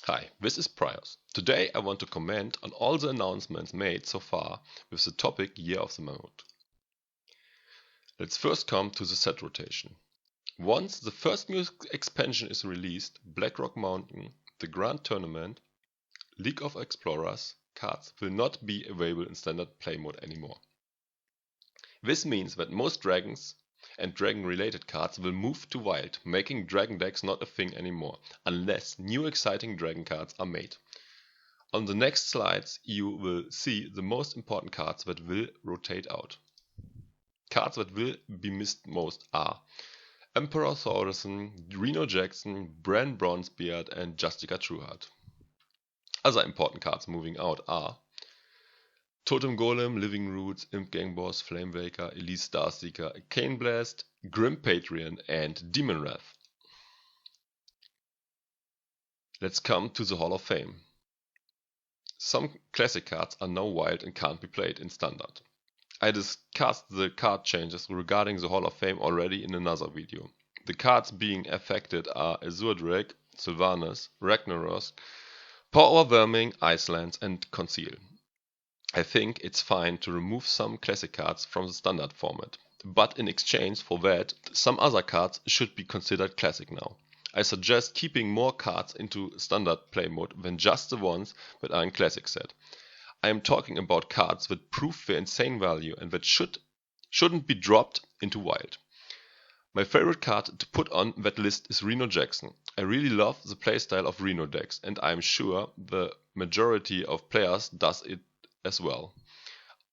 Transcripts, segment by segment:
Hi, this is Prios. Today I want to comment on all the announcements made so far with the topic Year of the Mammoth. Let's first come to the set rotation. Once the first new expansion is released, Blackrock Mountain, the Grand Tournament, League of Explorers cards will not be available in standard play mode anymore. This means that most dragons and dragon-related cards will move to wild, making dragon decks not a thing anymore, unless new exciting dragon cards are made. On the next slides you will see the most important cards that will rotate out. Cards that will be missed most are Emperor Thordarson, Reno Jackson, Bran Bronzebeard and Justica Trueheart. Other important cards moving out are Totem Golem, Living Roots, Imp Gang Boss, Flamewaker, Elise Starseeker, Cane Blast, Grim Patreon and Demon Wrath. Let's come to the Hall of Fame. Some classic cards are now wild and can't be played in standard. I discussed the card changes regarding the Hall of Fame already in another video. The cards being affected are Azure Drake, Sylvanas, Ragnaros, Power Overwhelming, Icelands and Conceal. I think it's fine to remove some classic cards from the standard format, but in exchange for that, some other cards should be considered classic now. I suggest keeping more cards into standard play mode than just the ones that are in classic set. I am talking about cards that prove their insane value and that shouldn't be dropped into wild. My favorite card to put on that list is Reno Jackson. I really love the playstyle of Reno decks and I am sure the majority of players does it as well.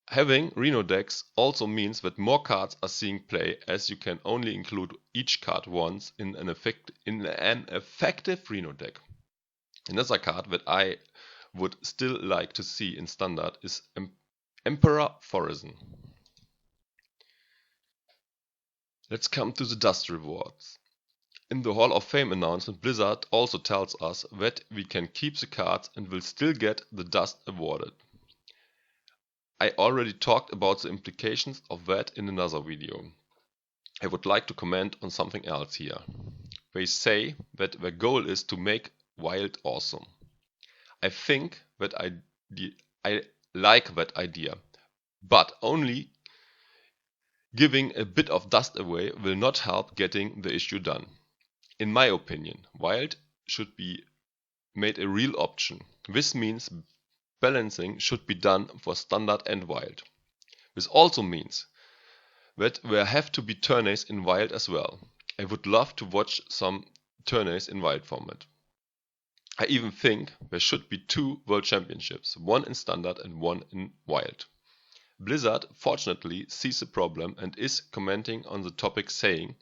Having Reno decks also means that more cards are seeing play, as you can only include each card once in an effective Reno deck. Another card that I would still like to see in standard is Emperor Thordarson. Let's come to the dust rewards. In the Hall of Fame announcement, Blizzard also tells us that we can keep the cards and will still get the dust awarded. I already talked about the implications of that in another video. I would like to comment on something else here. They say that their goal is to make wild awesome. I think that I like that idea, but only giving a bit of dust away will not help getting the issue done. In my opinion, wild should be made a real option. This means balancing should be done for standard and wild. This also means that there have to be tourneys in wild as well. I would love to watch some tourneys in wild format. I even think there should be 2 World Championships, one in standard and one in wild. Blizzard fortunately sees the problem and is commenting on the topic saying,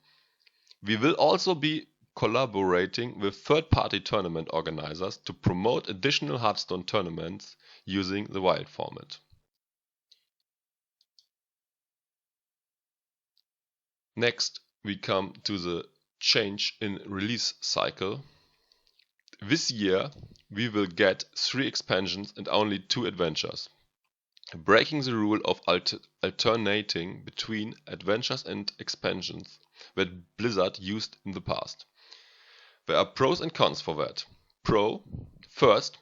"We will also be collaborating with third-party tournament organizers to promote additional Hearthstone tournaments using the wild format." Next, we come to the change in release cycle. This year, we will get 3 expansions and only 2 adventures, breaking the rule of alternating between adventures and expansions that Blizzard used in the past. There are pros and cons for that. Pro, first,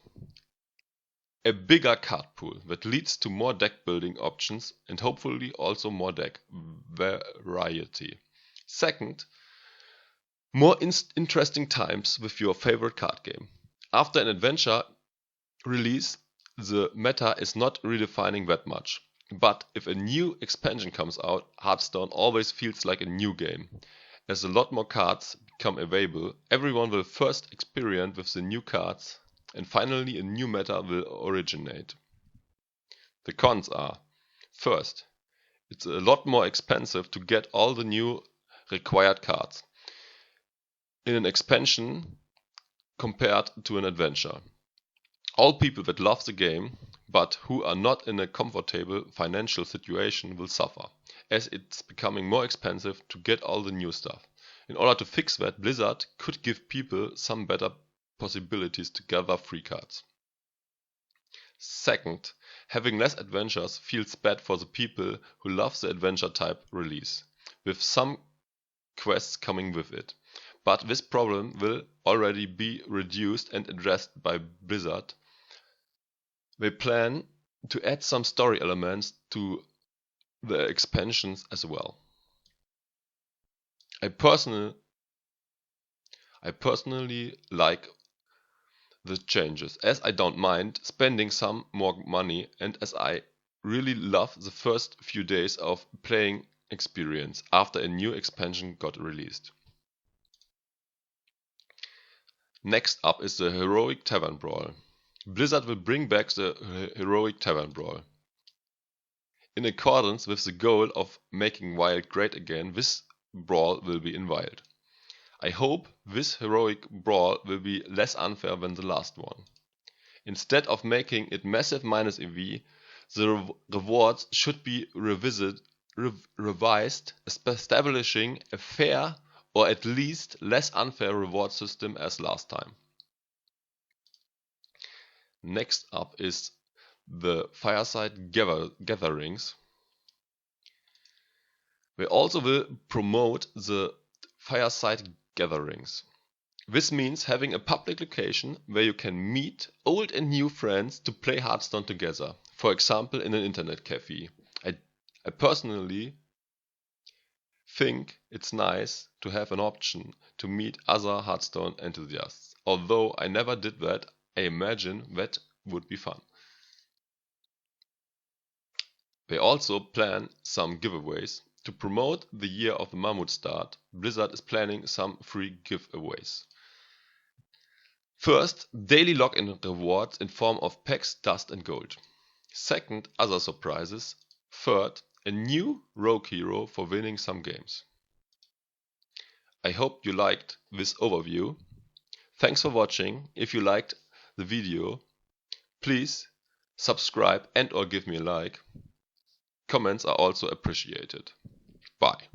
a bigger card pool that leads to more deck building options and hopefully also more deck variety. Second, more interesting times with your favorite card game. After an adventure release, the meta is not redefining that much. But if a new expansion comes out, Hearthstone always feels like a new game. As a lot more cards become available, everyone will first experiment with the new cards and finally a new meta will originate. The cons are, first, it's a lot more expensive to get all the new required cards in an expansion compared to an adventure. All people that love the game but who are not in a comfortable financial situation will suffer, as it's becoming more expensive to get all the new stuff. In order to fix that, Blizzard could give people some better possibilities to gather free cards. Second, having less adventures feels bad for the people who love the adventure type release, with some quests coming with it. but this problem will already be reduced and addressed by Blizzard. They plan to add some story elements to the expansions as well. I personally like the changes, as I don't mind spending some more money and as I really love the first few days of playing experience after a new expansion got released. Next up is the heroic Tavern Brawl. Blizzard will bring back the heroic Tavern Brawl. In accordance with the goal of making Wild great again, this brawl will be in Wild. I hope this heroic brawl will be less unfair than the last one. Instead of making it massive minus EV, the rewards should be revised, establishing a fair or at least less unfair reward system as last time. Next up is the fireside gatherings. We also will promote the fireside gatherings. This means having a public location where you can meet old and new friends to play Hearthstone together, for example in an internet cafe. I personally think it's nice to have an option to meet other Hearthstone enthusiasts. Although I never did that, I imagine that would be fun. They also plan some giveaways. To promote the year of the Mammoth start, Blizzard is planning some free giveaways. First, daily login rewards in form of packs, dust and gold. Second, other surprises. Third, a new rogue hero for winning some games. I hope you liked this overview. Thanks for watching. If you liked the video, please subscribe and or give me a like. Comments are also appreciated. Bye.